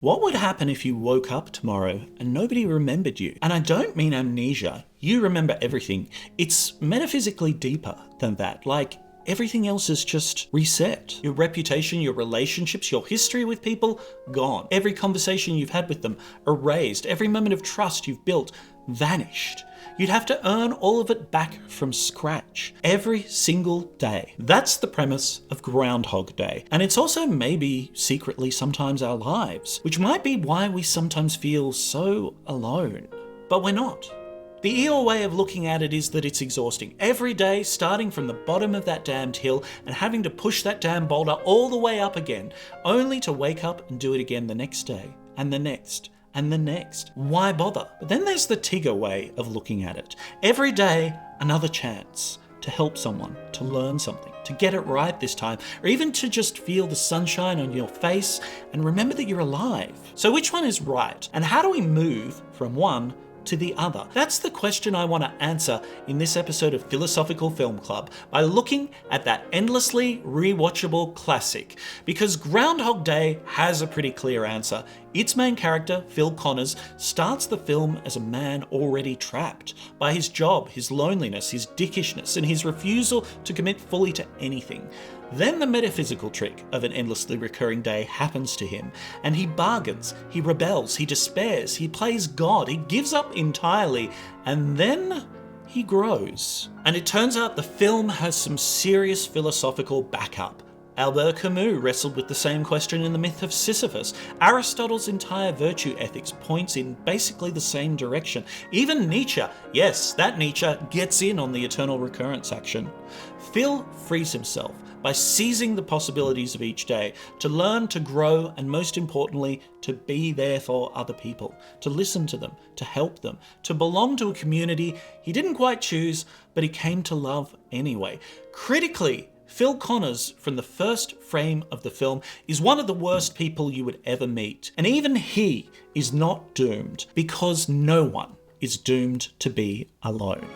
What would happen if you woke up tomorrow and nobody remembered you? And I don't mean amnesia. You remember everything. It's metaphysically deeper than that. Like, everything else is just reset. Your reputation, your relationships, your history with people, gone. Every conversation you've had with them, erased. Every moment of trust you've built, vanished. You'd have to earn all of it back from scratch every single day. That's the premise of Groundhog Day. And it's also maybe secretly sometimes our lives, which might be why we sometimes feel so alone. But we're not. The Eeyore way of looking at it is that it's exhausting. Every day, starting from the bottom of that damned hill and having to push that damn boulder all the way up again, only to wake up and do it again the next day, and the next, and the next. Why bother? But then there's the Tigger way of looking at it. Every day, another chance to help someone, to learn something, to get it right this time, or even to just feel the sunshine on your face and remember that you're alive. So which one is right? And how do we move from one to the other? That's the question I want to answer in this episode of Philosophical Film Club by looking at that endlessly rewatchable classic. Because Groundhog Day has a pretty clear answer. Its main character, Phil Connors, starts the film as a man already trapped by his job, his loneliness, his dickishness, and his refusal to commit fully to anything. Then the metaphysical trick of an endlessly recurring day happens to him, and he bargains, he rebels, he despairs, he plays God, he gives up entirely, and then he grows. And it turns out the film has some serious philosophical backup. Albert Camus wrestled with the same question in the myth of Sisyphus. Aristotle's entire virtue ethics points in basically the same direction. Even Nietzsche, yes, that Nietzsche, gets in on the eternal recurrence action. Phil frees himself by seizing the possibilities of each day, to learn, to grow, and most importantly, to be there for other people, to listen to them, to help them, to belong to a community he didn't quite choose, but he came to love anyway. Critically, Phil Connors, from the first frame of the film, is one of the worst people you would ever meet. And even he is not doomed, because no one is doomed to be alone.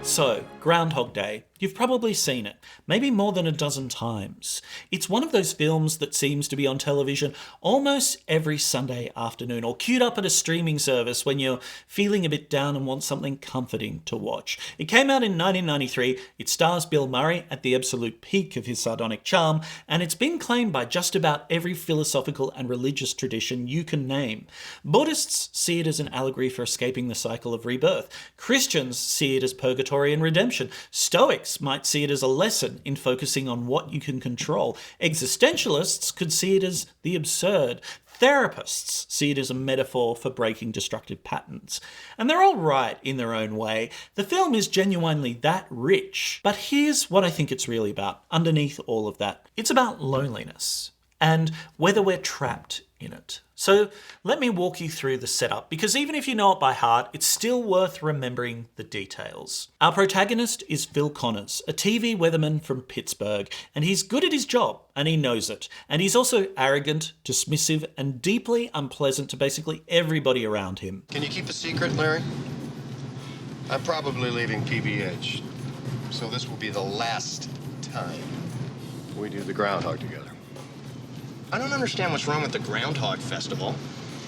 So, Groundhog Day. You've probably seen it, maybe more than a dozen times. It's one of those films that seems to be on television almost every Sunday afternoon, or queued up at a streaming service when you're feeling a bit down and want something comforting to watch. It came out in 1993, it stars Bill Murray at the absolute peak of his sardonic charm, and it's been claimed by just about every philosophical and religious tradition you can name. Buddhists see it as an allegory for escaping the cycle of rebirth. Christians see it as purgatory and redemption. Stoics might see it as a lesson in focusing on what you can control. Existentialists could see it as the absurd. Therapists see it as a metaphor for breaking destructive patterns. And they're all right in their own way. The film is genuinely that rich. But here's what I think it's really about, underneath all of that. It's about loneliness and whether we're trapped in it. So let me walk you through the setup, because even if you know it by heart, it's still worth remembering the details. Our protagonist is Phil Connors, a TV weatherman from Pittsburgh, and he's good at his job, and he knows it. And he's also arrogant, dismissive, and deeply unpleasant to basically everybody around him. Can you keep a secret, Larry? I'm probably leaving PBH, so this will be the last time we do the Groundhog together. I don't understand what's wrong with the Groundhog Festival.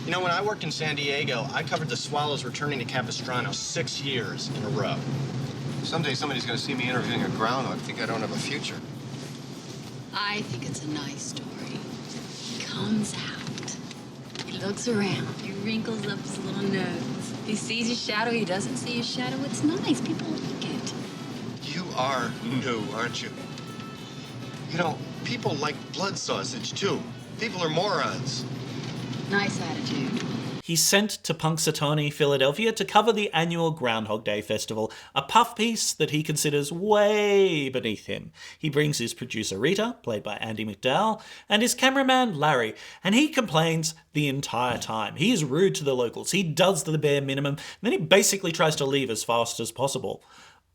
You know, when I worked in San Diego, I covered the Swallows returning to Capistrano 6 years in a row. Someday somebody's going to see me interviewing a groundhog, think I don't have a future. I think it's a nice story. He comes out. He looks around. He wrinkles up his little nose. He sees his shadow. He doesn't see his shadow. It's nice. People like it. You are new, aren't you? You know, people like blood sausage, too. People are morons. Nice attitude. He's sent to Punxsutawney, Philadelphia to cover the annual Groundhog Day Festival, a puff piece that he considers way beneath him. He brings his producer Rita, played by Andy McDowell, and his cameraman Larry, and he complains the entire time. He is rude to the locals, he does the bare minimum, and then he basically tries to leave as fast as possible.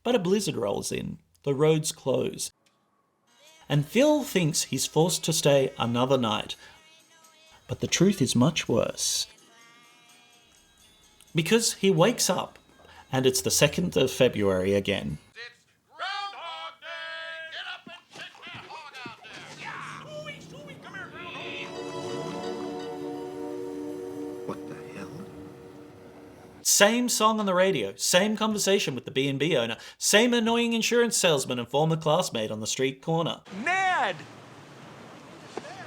But a blizzard rolls in, the roads close, and Phil thinks he's forced to stay another night. But the truth is much worse. Because he wakes up and it's the 2nd of February again. It's Groundhog Day! Get up and kick that hog out there! Yeah! Stewie, come here, Groundhog! What the hell? Same song on the radio, same conversation with the B&B owner, same annoying insurance salesman and former classmate on the street corner. Ned!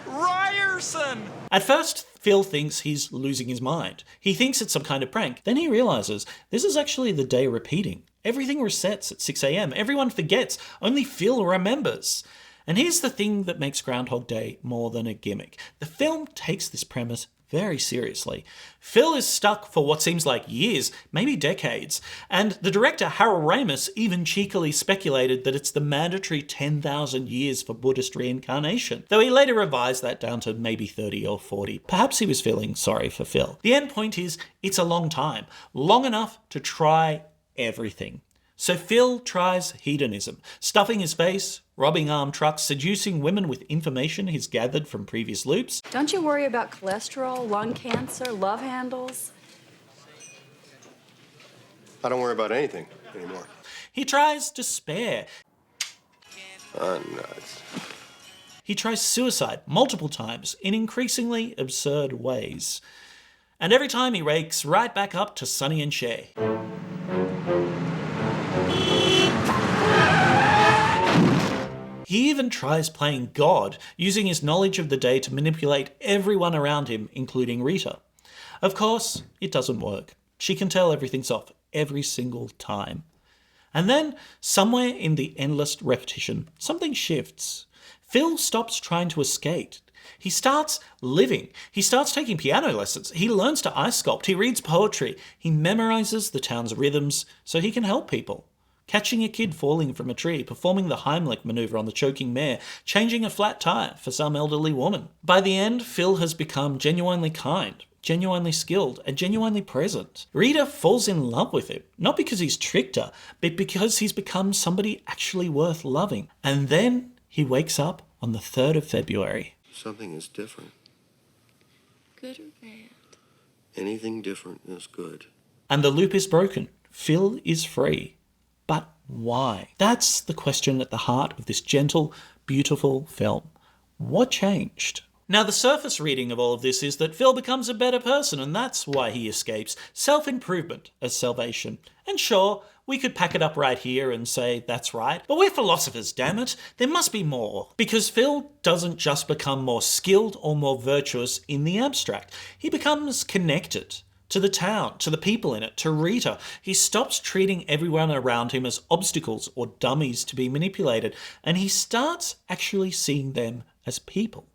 Ryerson! At first, Phil thinks he's losing his mind. He thinks it's some kind of prank. Then he realizes this is actually the day repeating. Everything resets at 6 a.m. Everyone forgets. Only Phil remembers. And here's the thing that makes Groundhog Day more than a gimmick. The film takes this premise very seriously. Phil is stuck for what seems like years, maybe decades, and the director Harold Ramis even cheekily speculated that it's the mandatory 10,000 years for Buddhist reincarnation, though he later revised that down to maybe 30 or 40. Perhaps he was feeling sorry for Phil. The end point is, it's a long time, long enough to try everything. So Phil tries hedonism, stuffing his face, robbing armed trucks, seducing women with information he's gathered from previous loops. Don't you worry about cholesterol, lung cancer, love handles? I don't worry about anything anymore. He tries despair. Nuts. He tries suicide multiple times in increasingly absurd ways. And every time he wakes right back up to Sonny and Cher. He even tries playing God, using his knowledge of the day to manipulate everyone around him, including Rita. Of course, it doesn't work. She can tell everything's off every single time. And then, somewhere in the endless repetition, something shifts. Phil stops trying to escape. He starts living. He starts taking piano lessons. He learns to ice sculpt. He reads poetry. He memorizes the town's rhythms so he can help people. Catching a kid falling from a tree, performing the Heimlich maneuver on the choking mare, changing a flat tire for some elderly woman. By the end, Phil has become genuinely kind, genuinely skilled, and genuinely present. Rita falls in love with him, not because he's tricked her, but because he's become somebody actually worth loving. And then he wakes up on the 3rd of February. Something is different. Good or bad? Anything different is good. And the loop is broken. Phil is free. But why? That's the question at the heart of this gentle, beautiful film. What changed? Now, the surface reading of all of this is that Phil becomes a better person, and that's why he escapes. Self-improvement as salvation. And sure, we could pack it up right here and say that's right, but we're philosophers, damn it. There must be more. Because Phil doesn't just become more skilled or more virtuous in the abstract. He becomes connected to the town, to the people in it, to Rita. He stops treating everyone around him as obstacles or dummies to be manipulated, and he starts actually seeing them as people.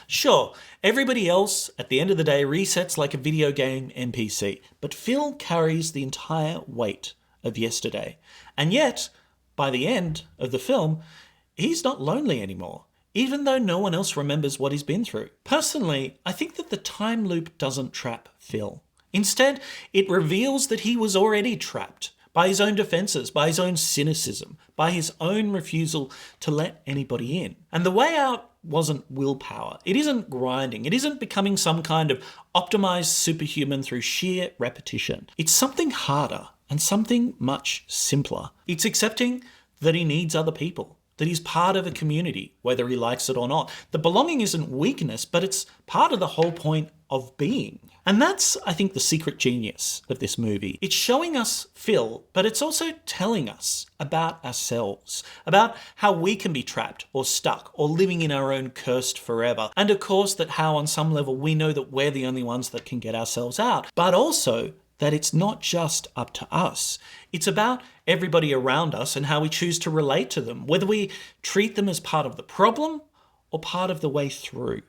Sure, everybody else at the end of the day resets like a video game NPC, but Phil carries the entire weight of yesterday. And yet, by the end of the film, he's not lonely anymore, even though no one else remembers what he's been through. Personally, I think that the time loop doesn't trap Phil. Instead, it reveals that he was already trapped by his own defenses, by his own cynicism, by his own refusal to let anybody in. And the way out wasn't willpower. It isn't grinding. It isn't becoming some kind of optimized superhuman through sheer repetition. It's something harder and something much simpler. It's accepting that he needs other people, that he's part of a community, whether he likes it or not. The belonging isn't weakness, but it's part of the whole point of being. And that's, I think, the secret genius of this movie. It's showing us Phil, but it's also telling us about ourselves, about how we can be trapped or stuck or living in our own cursed forever. And of course, that how on some level we know that we're the only ones that can get ourselves out, but also that it's not just up to us. It's about everybody around us and how we choose to relate to them, whether we treat them as part of the problem or part of the way through.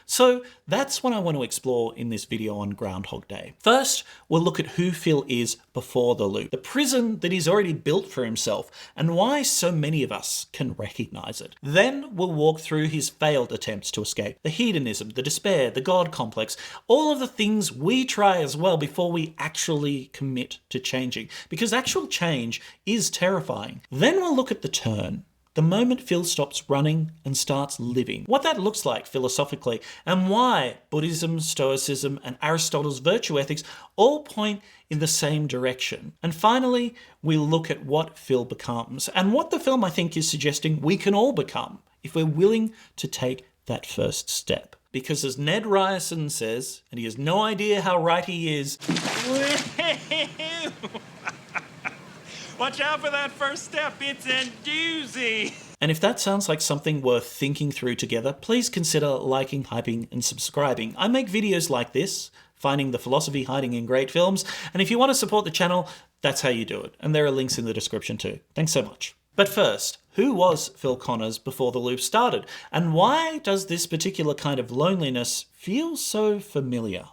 So that's what I want to explore in this video on Groundhog Day. First, we'll look at who Phil is before the loop, the prison that he's already built for himself, and why so many of us can recognize it. Then we'll walk through his failed attempts to escape, the hedonism, the despair, the God complex, all of the things we try as well before we actually commit to changing, because actual change is terrifying. Then we'll look at the turn, The moment Phil stops running and starts living. What that looks like philosophically, and why Buddhism, Stoicism, and Aristotle's virtue ethics all point in the same direction. And finally, we look at what Phil becomes, and what the film, I think, is suggesting we can all become if we're willing to take that first step. Because as Ned Ryerson says, and he has no idea how right he is, watch out for that first step, it's a doozy. And if that sounds like something worth thinking through together, please consider liking, hyping, and subscribing. I make videos like this, finding the philosophy hiding in great films, and if you want to support the channel, that's how you do it. And there are links in the description too. Thanks so much. But first, who was Phil Connors before the loop started? And why does this particular kind of loneliness feel so familiar?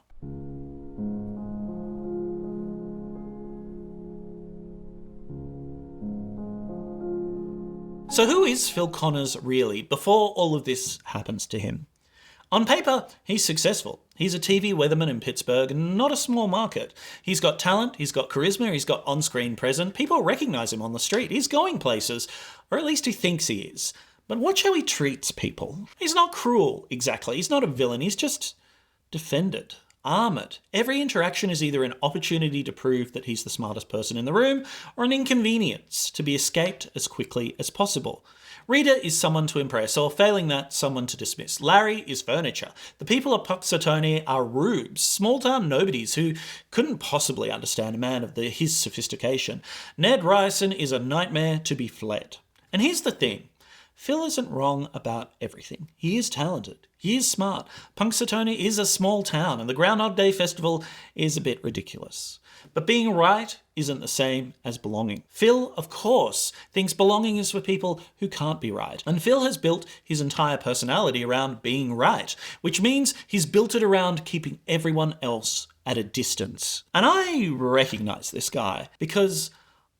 So who is Phil Connors really before all of this happens to him? On paper, he's successful. He's a TV weatherman in Pittsburgh, and not a small market. He's got talent, he's got charisma, he's got on-screen presence. People recognise him on the street. He's going places, or at least he thinks he is. But watch how he treats people. He's not cruel, exactly. He's not a villain. He's just defended, armoured. Every interaction is either an opportunity to prove that he's the smartest person in the room, or an inconvenience to be escaped as quickly as possible. Rita is someone to impress, or failing that, someone to dismiss. Larry is furniture. The people of Puxatony are rubes, small-town nobodies who couldn't possibly understand a man of his sophistication. Ned Ryerson is a nightmare to be fled. And here's the thing. Phil isn't wrong about everything. He is talented. He is smart. Punxsutawney is a small town, and the Groundhog Day festival is a bit ridiculous. But being right isn't the same as belonging. Phil, of course, thinks belonging is for people who can't be right. And Phil has built his entire personality around being right, which means he's built it around keeping everyone else at a distance. And I recognise this guy because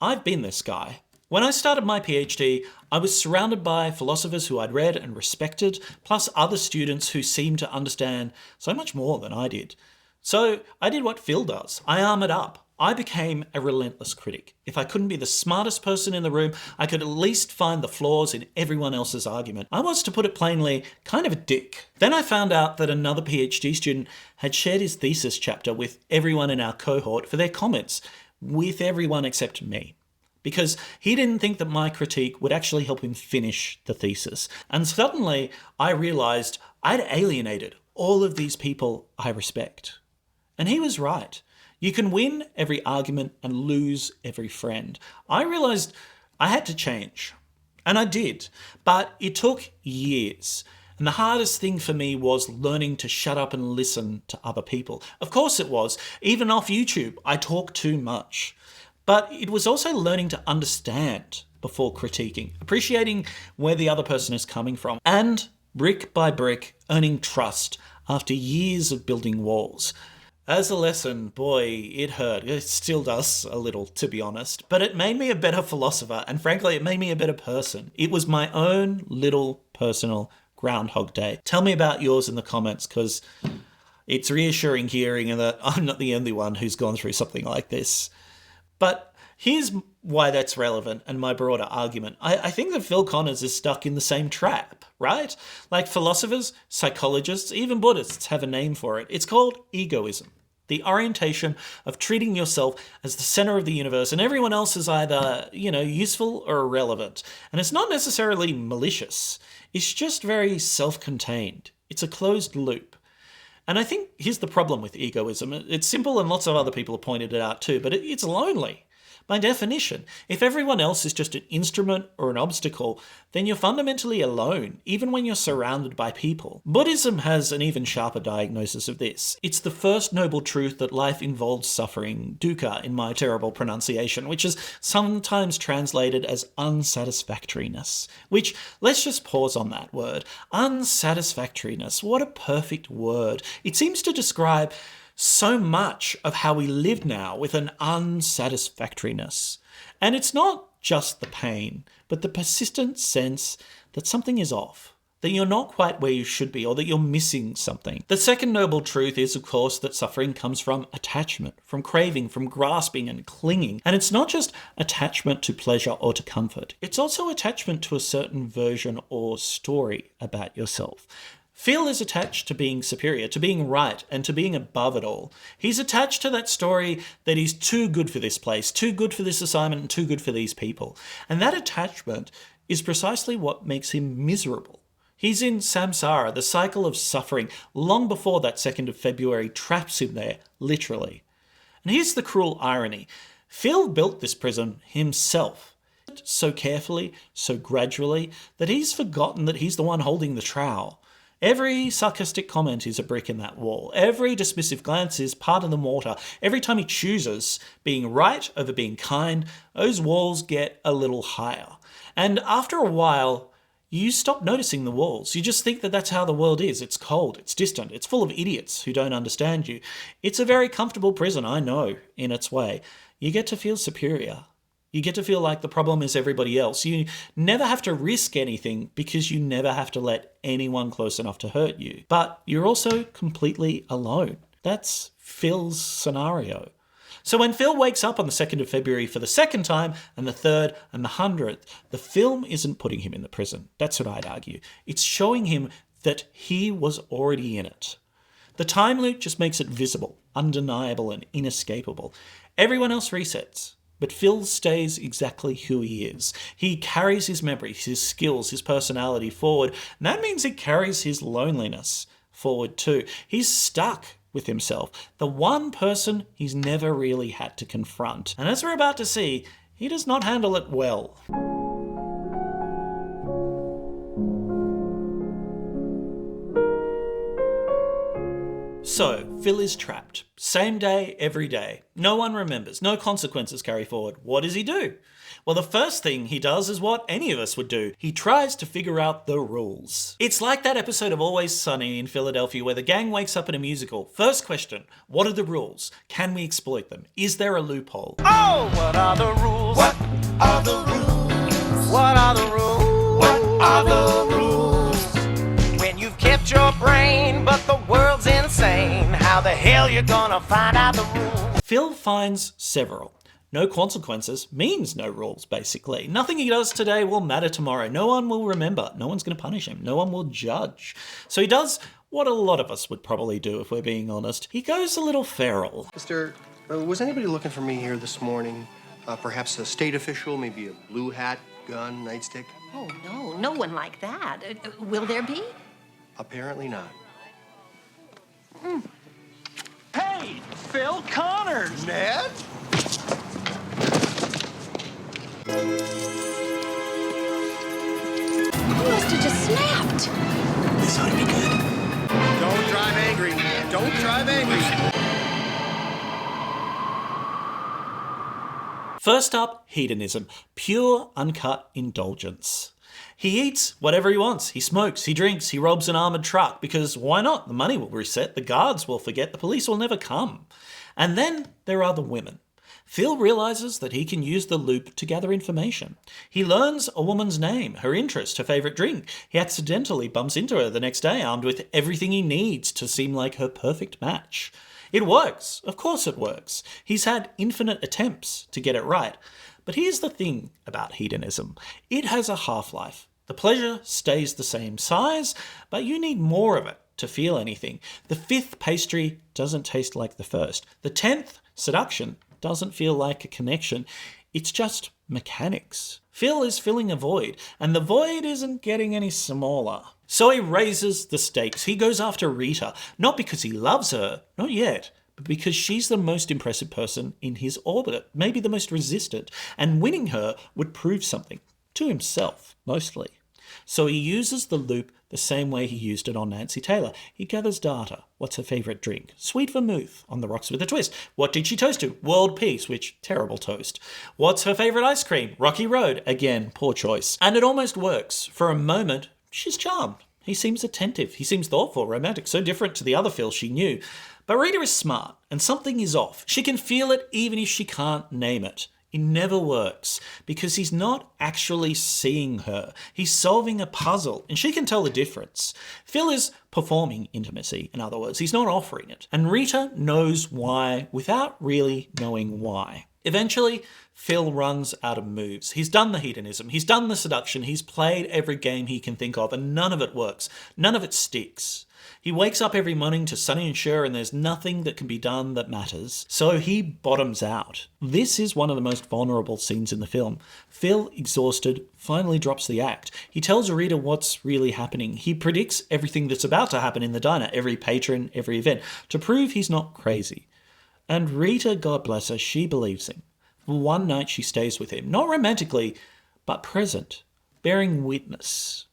I've been this guy. When I started my PhD, I was surrounded by philosophers who I'd read and respected, plus other students who seemed to understand so much more than I did. So I did what Phil does. I armoured up. I became a relentless critic. If I couldn't be the smartest person in the room, I could at least find the flaws in everyone else's argument. I was, to put it plainly, kind of a dick. Then I found out that another PhD student had shared his thesis chapter with everyone in our cohort for their comments, with everyone except me. Because he didn't think that my critique would actually help him finish the thesis. And suddenly I realised I'd alienated all of these people I respect. And he was right. You can win every argument and lose every friend. I realised I had to change. And I did. But it took years. And the hardest thing for me was learning to shut up and listen to other people. Of course it was. Even off YouTube, I talk too much. But it was also learning to understand before critiquing, appreciating where the other person is coming from, and brick by brick, earning trust after years of building walls. As a lesson, boy, it hurt. It still does a little, to be honest. But it made me a better philosopher, and frankly, it made me a better person. It was my own little personal Groundhog Day. Tell me about yours in the comments, because it's reassuring hearing that I'm not the only one who's gone through something like this. But here's why that's relevant and my broader argument. I think that Phil Connors is stuck in the same trap, right? Like philosophers, psychologists, even Buddhists have a name for it. It's called egoism. The orientation of treating yourself as the center of the universe and everyone else is either, useful or irrelevant. And it's not necessarily malicious. It's just very self-contained. It's a closed loop. And I think here's the problem with egoism. It's simple and lots of other people have pointed it out too, but it's lonely. By definition, if everyone else is just an instrument or an obstacle, then you're fundamentally alone, even when you're surrounded by people. Buddhism has an even sharper diagnosis of this. It's the first noble truth that life involves suffering, dukkha in my terrible pronunciation, which is sometimes translated as unsatisfactoriness. Which, let's just pause on that word. Unsatisfactoriness, what a perfect word. It seems to describe so much of how we live now with an unsatisfactoriness. And it's not just the pain, but the persistent sense that something is off, that you're not quite where you should be or that you're missing something. The second noble truth is, of course, that suffering comes from attachment, from craving, from grasping and clinging. And it's not just attachment to pleasure or to comfort. It's also attachment to a certain version or story about yourself. Phil is attached to being superior, to being right, and to being above it all. He's attached to that story that he's too good for this place, too good for this assignment, and too good for these people. And that attachment is precisely what makes him miserable. He's in samsara, the cycle of suffering, long before that 2nd of February traps him there, literally. And here's the cruel irony. Phil built this prison himself, so carefully, so gradually, that he's forgotten that he's the one holding the trowel. Every sarcastic comment is a brick in that wall. Every dismissive glance is part of the mortar. Every time he chooses being right over being kind, those walls get a little higher. And after a while, you stop noticing the walls. You just think that that's how the world is. It's cold, it's distant, it's full of idiots who don't understand you. It's a very comfortable prison, I know, in its way. You get to feel superior. You get to feel like the problem is everybody else. You never have to risk anything because you never have to let anyone close enough to hurt you. But you're also completely alone. That's Phil's scenario. So when Phil wakes up on the 2nd of February for the second time, and the 3rd and the 100th, the film isn't putting him in the prison. That's what I'd argue. It's showing him that he was already in it. The time loop just makes it visible, undeniable, and inescapable. Everyone else resets, but Phil stays exactly who he is. He carries his memories, his skills, his personality forward, and that means he carries his loneliness forward too. He's stuck with himself, the one person he's never really had to confront. And as we're about to see, he does not handle it well. So, Phil is trapped. Same day, every day. No one remembers. No consequences carry forward. What does he do? Well, the first thing he does is what any of us would do. He tries to figure out the rules. It's like that episode of Always Sunny in Philadelphia where the gang wakes up in a musical. First question, what are the rules? Can we exploit them? Is there a loophole? Oh, what are the rules? What are the rules? What are the rules? What are the rules? When you've kept your brain, but the world's insane, how the hell you gonna find out the rules? Phil finds several. No consequences means no rules, basically. Nothing he does today will matter tomorrow. No one will remember. No one's going to punish him. No one will judge. So he does what a lot of us would probably do if we're being honest. He goes a little feral. Mister, was anybody looking for me here this morning? Perhaps a state official, maybe a blue hat, gun, nightstick? Oh, no, no one like that. Will there be? Apparently not. Hey, Phil Connors! Ned? He must have just snapped. This ought to be good. Don't drive angry. Don't drive angry. First up, hedonism. Pure, uncut indulgence. He eats whatever he wants. He smokes, he drinks, he robs an armoured truck, because why not? The money will reset, the guards will forget, the police will never come. And then there are the women. Phil realises that he can use the loop to gather information. He learns a woman's name, her interest, her favourite drink. He accidentally bumps into her the next day, armed with everything he needs to seem like her perfect match. It works. Of course it works. He's had infinite attempts to get it right. But here's the thing about hedonism. It has a half-life. The pleasure stays the same size, but you need more of it to feel anything. The 5th pastry doesn't taste like the first. The 10th, seduction, doesn't feel like a connection. It's just mechanics. Phil is filling a void, and the void isn't getting any smaller. So he raises the stakes. He goes after Rita, not because he loves her, not yet, but because she's the most impressive person in his orbit, maybe the most resistant, and winning her would prove something, to himself, mostly. So he uses the loop the same way he used it on Nancy Taylor. He gathers data. What's her favourite drink? Sweet vermouth, on the rocks with a twist. What did she toast to? World peace, which, terrible toast. What's her favourite ice cream? Rocky Road. Again, poor choice. And it almost works. For a moment, she's charmed. He seems attentive. He seems thoughtful, romantic, so different to the other Phil she knew. But Rita is smart, and something is off. She can feel it even if she can't name it. It never works because he's not actually seeing her. He's solving a puzzle and she can tell the difference. Phil is performing intimacy, in other words. He's not offering it. And Rita knows why without really knowing why. Eventually, Phil runs out of moves. He's done the hedonism. He's done the seduction. He's played every game he can think of and none of it works. None of it sticks. He wakes up every morning to Sonny and Cher and there's nothing that can be done that matters. So he bottoms out. This is one of the most vulnerable scenes in the film. Phil, exhausted, finally drops the act. He tells Rita what's really happening. He predicts everything that's about to happen in the diner, every patron, every event, to prove he's not crazy. And Rita, God bless her, she believes him. For one night she stays with him, not romantically, but present, bearing witness.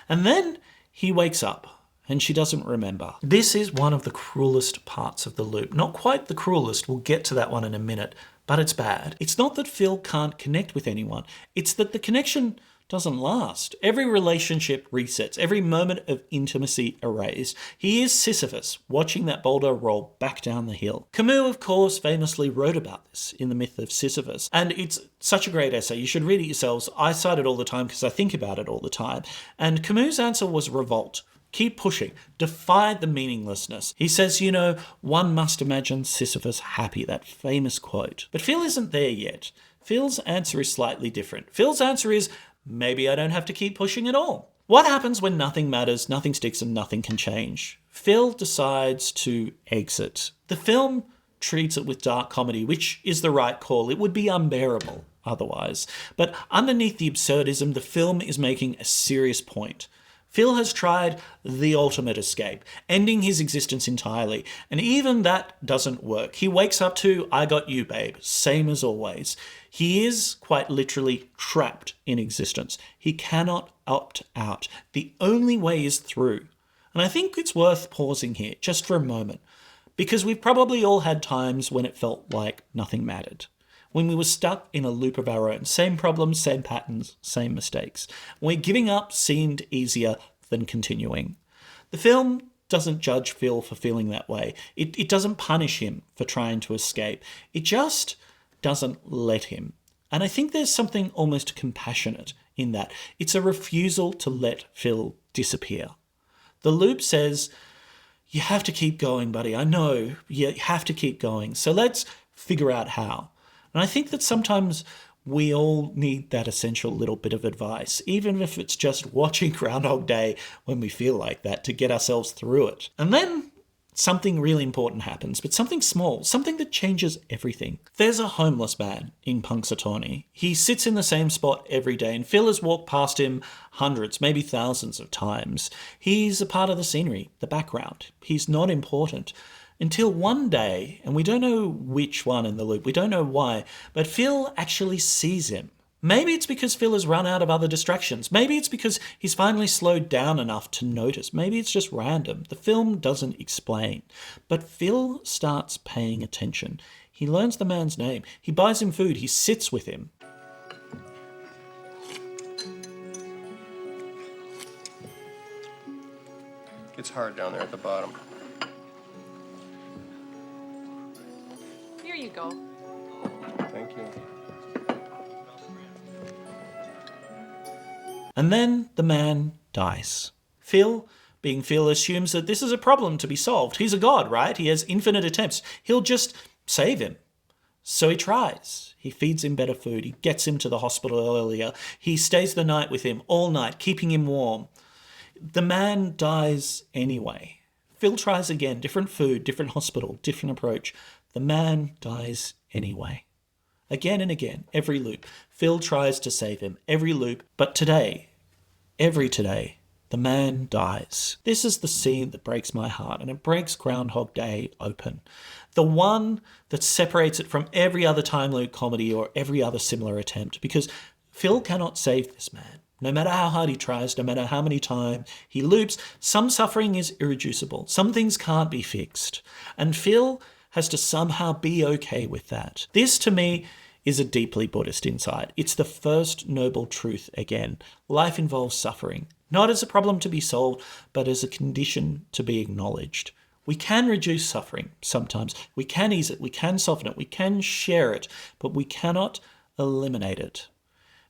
And then he wakes up. And she doesn't remember. This is one of the cruelest parts of the loop. Not quite the cruelest, we'll get to that one in a minute, but it's bad. It's not that Phil can't connect with anyone. It's that the connection doesn't last. Every relationship resets, every moment of intimacy erased. He is Sisyphus, watching that boulder roll back down the hill. Camus, of course, famously wrote about this in The Myth of Sisyphus, and it's such a great essay. You should read it yourselves. I cite it all the time because I think about it all the time. And Camus' answer was revolt. Keep pushing. Defy the meaninglessness. He says, one must imagine Sisyphus happy, that famous quote. But Phil isn't there yet. Phil's answer is slightly different. Phil's answer is, maybe I don't have to keep pushing at all. What happens when nothing matters, nothing sticks, and nothing can change? Phil decides to exit. The film treats it with dark comedy, which is the right call. It would be unbearable otherwise. But underneath the absurdism, the film is making a serious point. Phil has tried the ultimate escape, ending his existence entirely, and even that doesn't work. He wakes up to, I got you, babe, same as always. He is quite literally trapped in existence. He cannot opt out. The only way is through. And I think it's worth pausing here, just for a moment, because we've probably all had times when it felt like nothing mattered. When we were stuck in a loop of our own. Same problems, same patterns, same mistakes. When giving up seemed easier than continuing. The film doesn't judge Phil for feeling that way. It doesn't punish him for trying to escape. It just doesn't let him. And I think there's something almost compassionate in that. It's a refusal to let Phil disappear. The loop says, you have to keep going, buddy. I know, you have to keep going. So let's figure out how. And I think that sometimes we all need that essential little bit of advice, even if it's just watching Groundhog Day when we feel like that to get ourselves through it. And then something really important happens, but something small, something that changes everything. There's a homeless man in Punxsutawney. He sits in the same spot every day, and Phil has walked past him hundreds, maybe thousands of times. He's a part of the scenery, the background. He's not important. Until one day, and we don't know which one in the loop, we don't know why, but Phil actually sees him. Maybe it's because Phil has run out of other distractions. Maybe it's because he's finally slowed down enough to notice. Maybe it's just random. The film doesn't explain. But Phil starts paying attention. He learns the man's name. He buys him food. He sits with him. It's hard down there at the bottom. Here you go. Thank you. And then the man dies. Phil, being Phil, assumes that this is a problem to be solved. He's a god, right? He has infinite attempts. He'll just save him. So he tries. He feeds him better food. He gets him to the hospital earlier. He stays the night with him all night, keeping him warm. The man dies anyway. Phil tries again. Different food, different hospital, different approach. The man dies anyway. Again and again, every loop. Phil tries to save him, every loop. But today, every today, the man dies. This is the scene that breaks my heart, and it breaks Groundhog Day open. The one that separates it from every other time loop comedy or every other similar attempt, because Phil cannot save this man. No matter how hard he tries, no matter how many times he loops, some suffering is irreducible. Some things can't be fixed. And Phil has to somehow be okay with that. This, to me, is a deeply Buddhist insight. It's the first noble truth again. Life involves suffering, not as a problem to be solved, but as a condition to be acknowledged. We can reduce suffering sometimes. We can ease it. We can soften it. We can share it, but we cannot eliminated.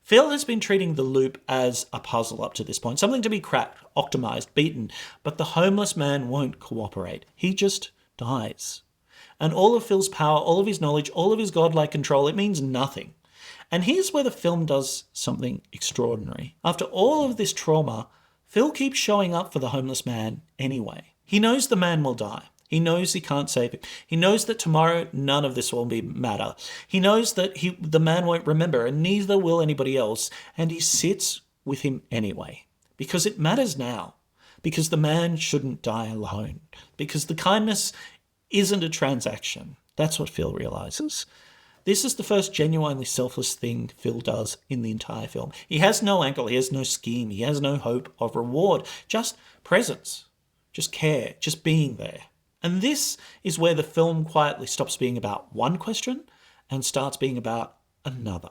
Phil has been treating the loop as a puzzle up to this point, something to be cracked, optimized, beaten, but the homeless man won't cooperate. He just dies. And all of Phil's power, all of his knowledge, all of his godlike control, it means nothing. And here's where the film does something extraordinary. After all of this trauma, Phil keeps showing up for the homeless man anyway. He knows the man will die. He knows he can't save him. He knows that tomorrow none of this will matter. He knows that the man won't remember, and neither will anybody else. And he sits with him anyway. Because it matters now. Because the man shouldn't die alone. Because the kindness isn't a transaction. That's what Phil realizes. This is the first genuinely selfless thing Phil does in the entire film. He has no angle. He has no scheme. He has no hope of reward. Just presence. Just care. Just being there. And this is where the film quietly stops being about one question and starts being about another.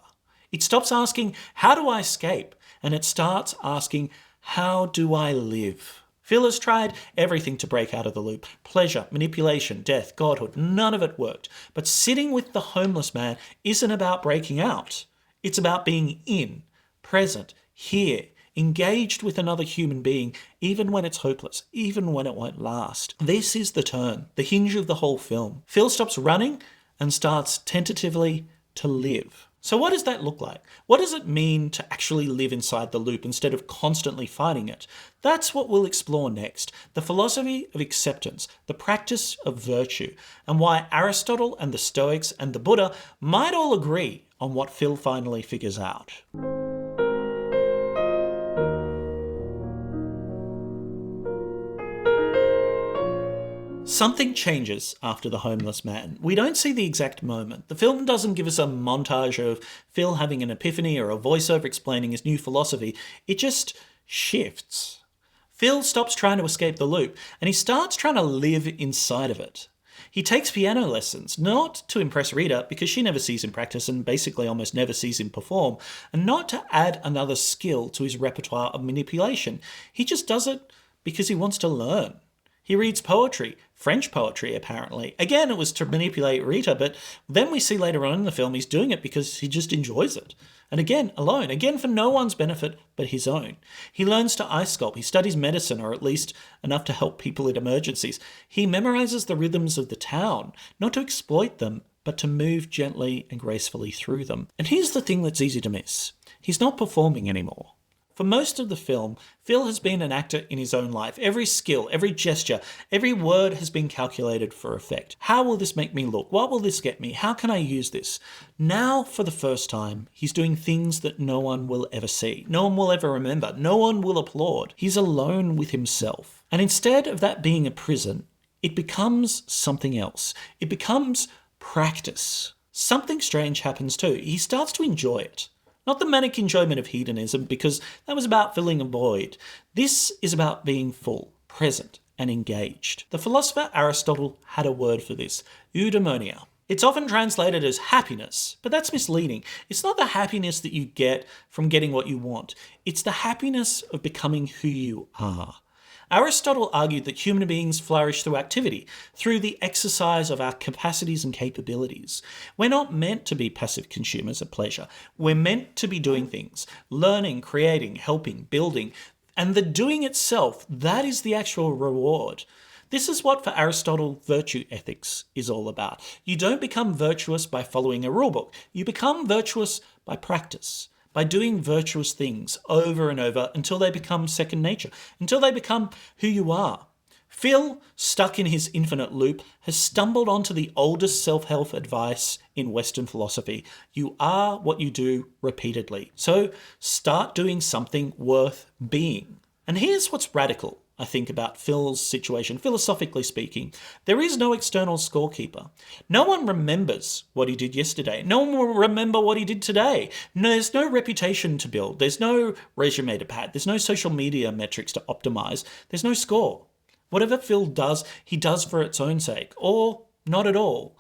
It stops asking, how do I escape? And it starts asking, how do I live? Phil has tried everything to break out of the loop. Pleasure, manipulation, death, godhood, none of it worked. But sitting with the homeless man isn't about breaking out. It's about being in, present, here, engaged with another human being, even when it's hopeless, even when it won't last. This is the turn, the hinge of the whole film. Phil stops running and starts tentatively to live. So what does that look like? What does it mean to actually live inside the loop instead of constantly fighting it? That's what we'll explore next. The philosophy of acceptance, the practice of virtue, and why Aristotle and the Stoics and the Buddha might all agree on what Phil finally figures out. Something changes after the homeless man. We don't see the exact moment. The film doesn't give us a montage of Phil having an epiphany or a voiceover explaining his new philosophy. It just shifts. Phil stops trying to escape the loop and he starts trying to live inside of it. He takes piano lessons, not to impress Rita because she never sees him practice and basically almost never sees him perform, and not to add another skill to his repertoire of manipulation. He just does it because he wants to learn. He reads poetry, French poetry apparently. Again, it was to manipulate Rita, but then we see later on in the film he's doing it because he just enjoys it. And again, alone, again for no one's benefit but his own. He learns to ice sculpt, he studies medicine, or at least enough to help people in emergencies. He memorizes the rhythms of the town, not to exploit them, but to move gently and gracefully through them. And here's the thing that's easy to miss. He's not performing anymore. For most of the film, Phil has been an actor in his own life. Every skill, every gesture, every word has been calculated for effect. How will this make me look? What will this get me? How can I use this? Now, for the first time, he's doing things that no one will ever see. No one will ever remember. No one will applaud. He's alone with himself. And instead of that being a prison, it becomes something else. It becomes practice. Something strange happens too. He starts to enjoy it. Not the manic enjoyment of hedonism, because that was about filling a void. This is about being full, present, and engaged. The philosopher Aristotle had a word for this, eudaimonia. It's often translated as happiness, but that's misleading. It's not the happiness that you get from getting what you want. It's the happiness of becoming who you are. Aristotle argued that human beings flourish through activity, through the exercise of our capacities and capabilities. We're not meant to be passive consumers of pleasure. We're meant to be doing things, learning, creating, helping, building, and the doing itself, that is the actual reward. This is what, for Aristotle, virtue ethics is all about. You don't become virtuous by following a rulebook. You become virtuous by practice. By doing virtuous things over and over until they become second nature, until they become who you are. Phil, stuck in his infinite loop, has stumbled onto the oldest self-help advice in Western philosophy. You are what you do repeatedly. So start doing something worth being. And here's what's radical, I think, about Phil's situation, philosophically speaking. There is no external scorekeeper. No one remembers what he did yesterday. No one will remember what he did today. There's no reputation to build. There's no resume to pad. There's no social media metrics to optimize. There's no score. Whatever Phil does, he does for its own sake, or not at all.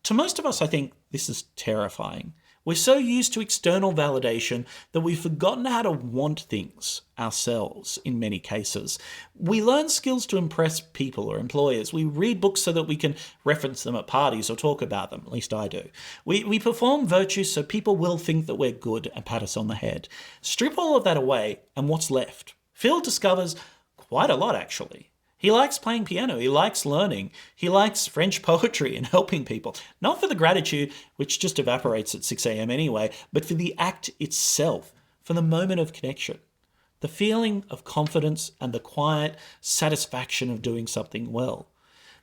To most of us, I think this is terrifying. We're so used to external validation that we've forgotten how to want things ourselves in many cases. We learn skills to impress people or employers. We read books so that we can reference them at parties or talk about them, at least I do. We perform virtues so people will think that we're good and pat us on the head. Strip all of that away and what's left? Phil discovers quite a lot actually. He likes playing piano, he likes learning, he likes French poetry and helping people. Not for the gratitude, which just evaporates at 6 a.m. anyway, but for the act itself, for the moment of connection. The feeling of confidence and the quiet satisfaction of doing something well.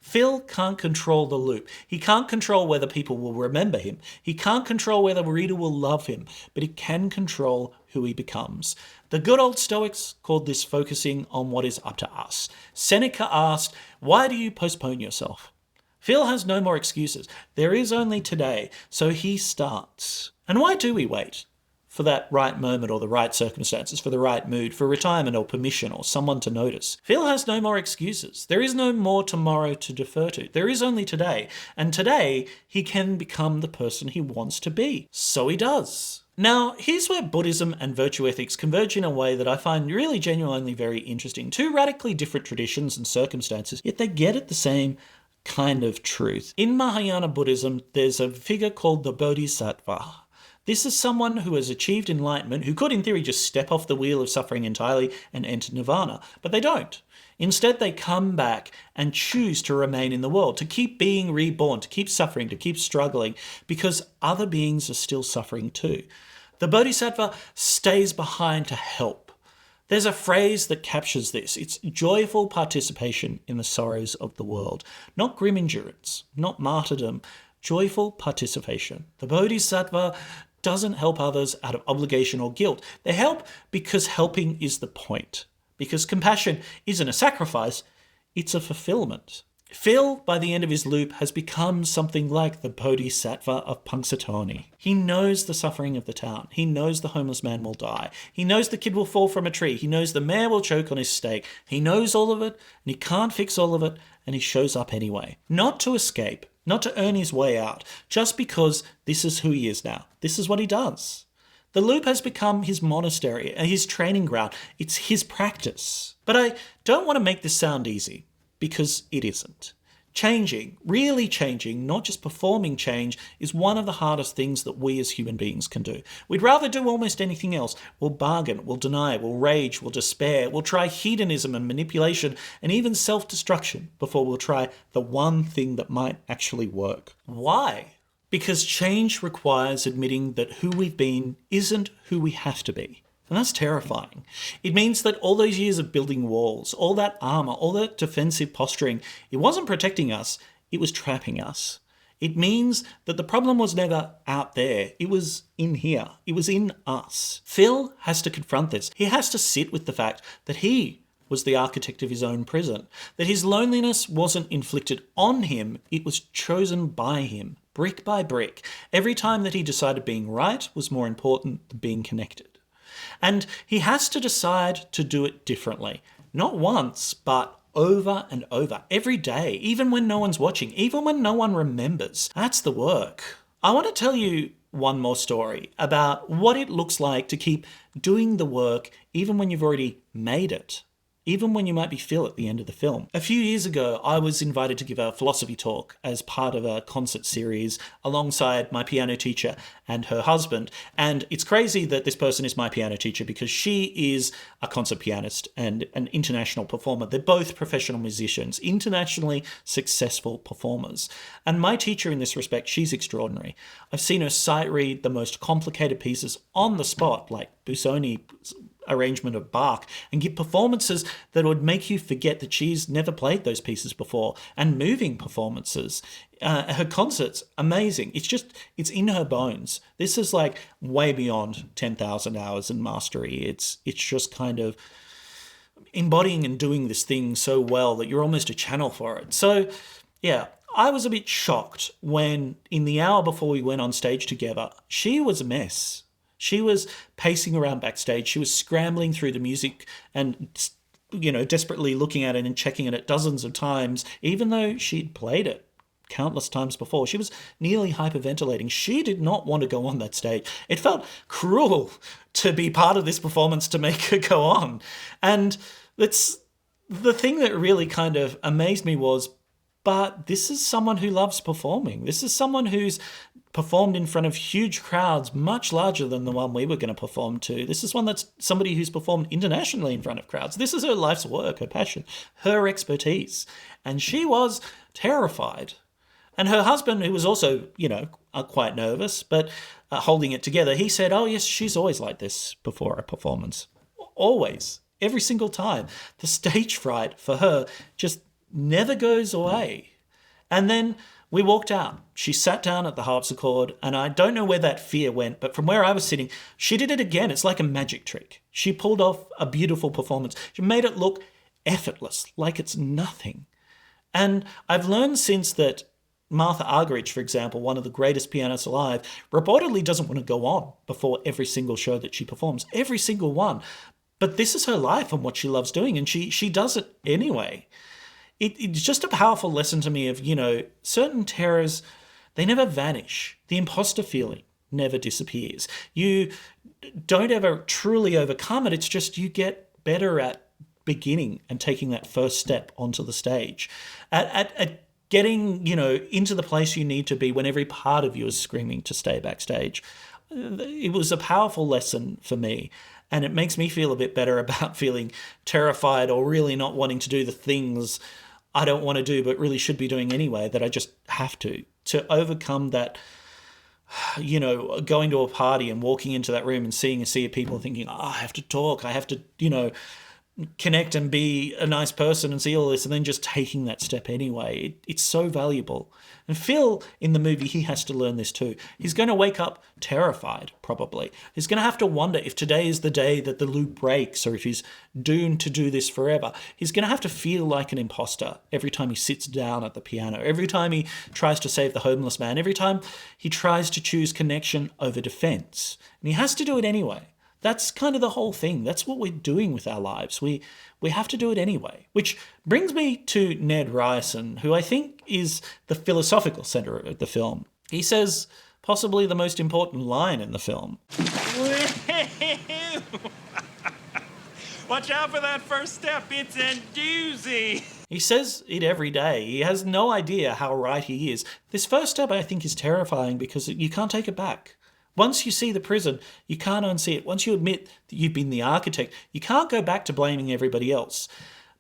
Phil can't control the loop. He can't control whether people will remember him. He can't control whether the reader will love him, but he can control who he becomes. The good old Stoics called this focusing on what is up to us. Seneca asked, "Why do you postpone yourself?" Phil has no more excuses. There is only today, so he starts. And why do we wait? For that right moment or the right circumstances, for the right mood, for retirement or permission or someone to notice. Phil has no more excuses. There is no more tomorrow to defer to. There is only today. And today, he can become the person he wants to be. So he does. Now, here's where Buddhism and virtue ethics converge in a way that I find really genuinely very interesting. Two radically different traditions and circumstances, yet they get at the same kind of truth. In Mahayana Buddhism, there's a figure called the Bodhisattva. This is someone who has achieved enlightenment, who could in theory just step off the wheel of suffering entirely and enter nirvana, but they don't. Instead, they come back and choose to remain in the world, to keep being reborn, to keep suffering, to keep struggling, because other beings are still suffering too. The Bodhisattva stays behind to help. There's a phrase that captures this. It's joyful participation in the sorrows of the world. Not grim endurance, not martyrdom, joyful participation. The Bodhisattva doesn't help others out of obligation or guilt. They help because helping is the point. Because compassion isn't a sacrifice, it's a fulfillment. Phil, by the end of his loop, has become something like the Bodhisattva of Punxsutawney. He knows the suffering of the town. He knows the homeless man will die. He knows the kid will fall from a tree. He knows the mayor will choke on his steak. He knows all of it, and he can't fix all of it, and he shows up anyway. Not to escape, not to earn his way out, just because this is who he is now. This is what he does. The loop has become his monastery, his training ground. It's his practice. But I don't want to make this sound easy, because it isn't. Changing, really changing, not just performing change, is one of the hardest things that we as human beings can do. We'd rather do almost anything else. We'll bargain, we'll deny, we'll rage, we'll despair, we'll try hedonism and manipulation and even self-destruction before we'll try the one thing that might actually work. Why? Because change requires admitting that who we've been isn't who we have to be. And that's terrifying. It means that all those years of building walls, all that armor, all that defensive posturing, it wasn't protecting us, it was trapping us. It means that the problem was never out there, it was in here, it was in us. Phil has to confront this. He has to sit with the fact that he was the architect of his own prison, that his loneliness wasn't inflicted on him, it was chosen by him, brick by brick. Every time that he decided being right was more important than being connected. And he has to decide to do it differently. Not once, but over and over, every day, even when no one's watching, even when no one remembers. That's the work. I want to tell you one more story about what it looks like to keep doing the work even when you've already made it. Even when you might be Phil at the end of the film. A few years ago, I was invited to give a philosophy talk as part of a concert series alongside my piano teacher and her husband. And it's crazy that this person is my piano teacher because she is a concert pianist and an international performer. They're both professional musicians, internationally successful performers. And my teacher in this respect, she's extraordinary. I've seen her sight read the most complicated pieces on the spot, like Busoni arrangement of Bach, and give performances that would make you forget that she's never played those pieces before, and moving performances. Her concerts, amazing. It's in her bones. This is like way beyond 10,000 hours in mastery. It's just kind of embodying and doing this thing so well that you're almost a channel for it. So yeah, I was a bit shocked when in the hour before we went on stage together, she was a mess. She was pacing around backstage. She was scrambling through the music and, desperately looking at it and checking it dozens of times, even though she'd played it countless times before. She was nearly hyperventilating. She did not want to go on that stage. It felt cruel to be part of this performance to make her go on. And that's the thing that really kind of amazed me was, but this is someone who loves performing. This is someone who's performed in front of huge crowds, much larger than the one we were going to perform to. This is somebody who's performed internationally in front of crowds. This is her life's work, her passion, her expertise. And she was terrified. And her husband, who was also, quite nervous, but holding it together, he said, oh, yes, she's always like this before a performance. Always. Every single time. The stage fright for her just never goes away. And then we walked out. She sat down at the harpsichord, and I don't know where that fear went, but from where I was sitting, she did it again. It's like a magic trick. She pulled off a beautiful performance. She made it look effortless, like it's nothing. And I've learned since that Martha Argerich, for example, one of the greatest pianists alive, reportedly doesn't want to go on before every single show that she performs, every single one. But this is her life and what she loves doing, and she does it anyway. It's just a powerful lesson to me of, certain terrors, they never vanish. The imposter feeling never disappears. You don't ever truly overcome it. It's just you get better at beginning and taking that first step onto the stage. At getting, into the place you need to be when every part of you is screaming to stay backstage. It was a powerful lesson for me. And it makes me feel a bit better about feeling terrified or really not wanting to do the things I don't want to do but really should be doing anyway, that I just have to overcome that, going to a party and walking into that room and seeing a sea of people thinking, I have to talk, I have to, connect and be a nice person and see all this, and then just taking that step anyway. It's so valuable. And Phil, in the movie, he has to learn this too. He's going to wake up terrified, probably. He's going to have to wonder if today is the day that the loop breaks or if he's doomed to do this forever. He's going to have to feel like an imposter every time he sits down at the piano, every time he tries to save the homeless man, every time he tries to choose connection over defense. And he has to do it anyway. That's kind of the whole thing. That's what we're doing with our lives. We have to do it anyway. Which brings me to Ned Ryerson, who I think is the philosophical center of the film. He says possibly the most important line in the film. Watch out for that first step. It's a doozy. He says it every day. He has no idea how right he is. This first step, I think, is terrifying because you can't take it back. Once you see the prison, you can't unsee it. Once you admit that you've been the architect, you can't go back to blaming everybody else.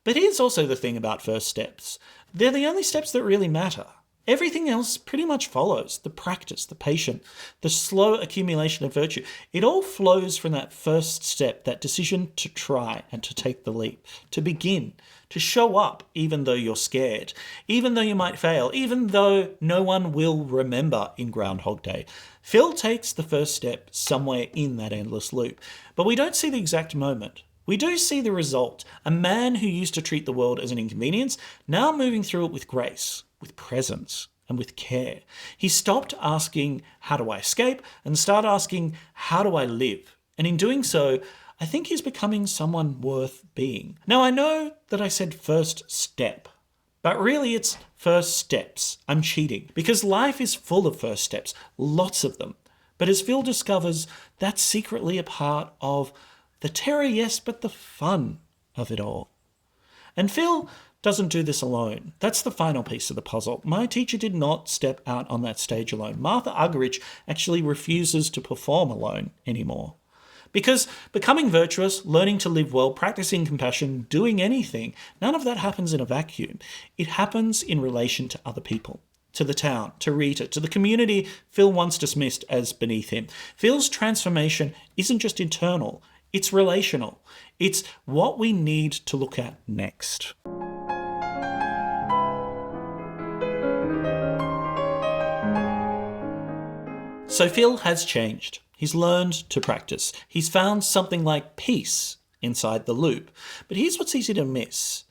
But here's also the thing about first steps. They're the only steps that really matter. Everything else pretty much follows. The practice, the patience, the slow accumulation of virtue. It all flows from that first step, that decision to try and to take the leap, to begin, to show up even though you're scared, even though you might fail, even though no one will remember in Groundhog Day. Phil takes the first step somewhere in that endless loop, but we don't see the exact moment. We do see the result, a man who used to treat the world as an inconvenience, now moving through it with grace, with presence, and with care. He stopped asking, how do I escape? And started asking, how do I live? And in doing so, I think he's becoming someone worth being. Now, I know that I said first step, but really it's first steps. I'm cheating, because life is full of first steps, lots of them. But as Phil discovers, that's secretly a part of the terror, yes, but the fun of it all. And Phil doesn't do this alone. That's the final piece of the puzzle. My teacher did not step out on that stage alone. Martha Argerich actually refuses to perform alone anymore. Because becoming virtuous, learning to live well, practicing compassion, doing anything, none of that happens in a vacuum. It happens in relation to other people, to the town, to Rita, to the community Phil once dismissed as beneath him. Phil's transformation isn't just internal, it's relational. It's what we need to look at next. So Phil has changed. He's learned to practice. He's found something like peace inside the loop. But here's what's easy to miss.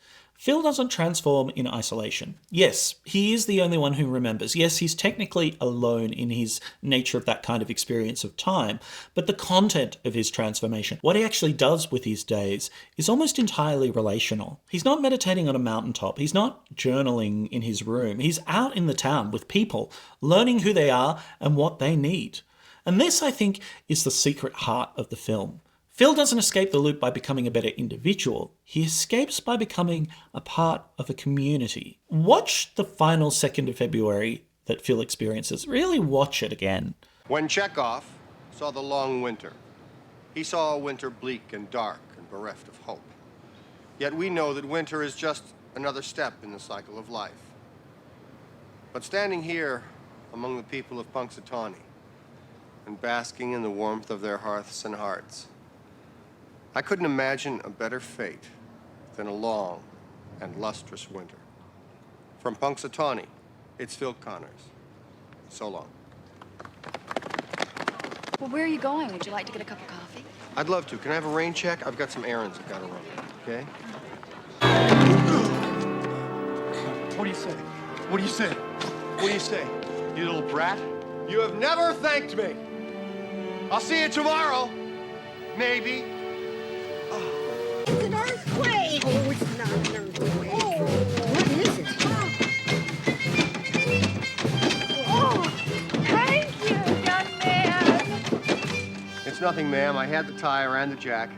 Phil doesn't transform in isolation. Yes, he is the only one who remembers. Yes, he's technically alone in his nature of that kind of experience of time, but the content of his transformation, what he actually does with his days, is almost entirely relational. He's not meditating on a mountaintop. He's not journaling in his room. He's out in the town with people, learning who they are and what they need. And this, I think, is the secret heart of the film. Phil doesn't escape the loop by becoming a better individual. He escapes by becoming a part of a community. Watch the final 2nd of February that Phil experiences. Really watch it again. When Chekhov saw the long winter, he saw a winter bleak and dark and bereft of hope. Yet we know that winter is just another step in the cycle of life. But standing here among the people of Punxsutawney and basking in the warmth of their hearths and hearts, I couldn't imagine a better fate than a long and lustrous winter. From Punxsutawney, it's Phil Connors. So long. Well, where are you going? Would you like to get a cup of coffee? I'd love to. Can I have a rain check? I've got some errands I've got to run, okay? What do you say? What do you say? What do you say? You little brat? You have never thanked me. I'll see you tomorrow. Maybe. It's an earthquake! Oh, it's not an earthquake. Oh, what is it? Oh, thank you, young man. It's nothing, ma'am. I had the tire and the jack.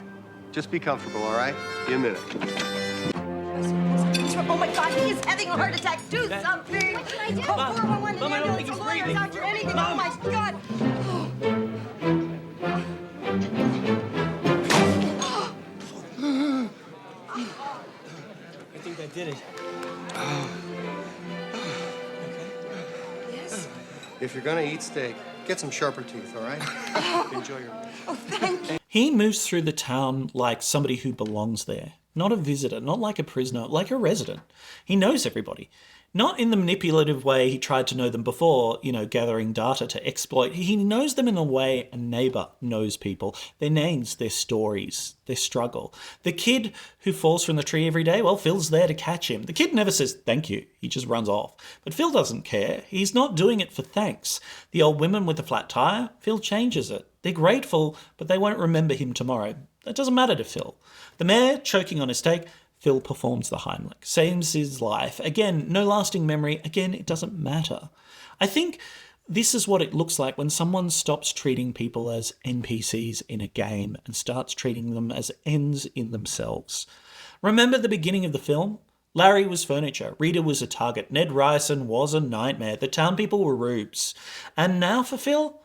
Just be comfortable, all right? Be a minute. Oh my God, he is having a heart attack. Do something. What can I do? Call 411 Mom, I don't think ambulance, he's a lawyer, breathing. doctor, anything. Mom. Oh my God. I think that did it. Yes? If you're gonna eat steak, get some sharper teeth, all right? Enjoy your meal. Oh, thank you. He moves through the town like somebody who belongs there. Not a visitor, not like a prisoner, like a resident. He knows everybody. Not in the manipulative way he tried to know them before, gathering data to exploit. He knows them in the way a neighbour knows people. Their names, their stories, their struggle. The kid who falls from the tree every day, well, Phil's there to catch him. The kid never says thank you. He just runs off. But Phil doesn't care. He's not doing it for thanks. The old women with the flat tyre, Phil changes it. They're grateful, but they won't remember him tomorrow. That doesn't matter to Phil. The mayor choking on his steak, Phil performs the Heimlich. Saves his life. Again, no lasting memory. Again, it doesn't matter. I think this is what it looks like when someone stops treating people as NPCs in a game and starts treating them as ends in themselves. Remember the beginning of the film? Larry was furniture. Rita was a target. Ned Ryerson was a nightmare. The town people were rubes. And now for Phil,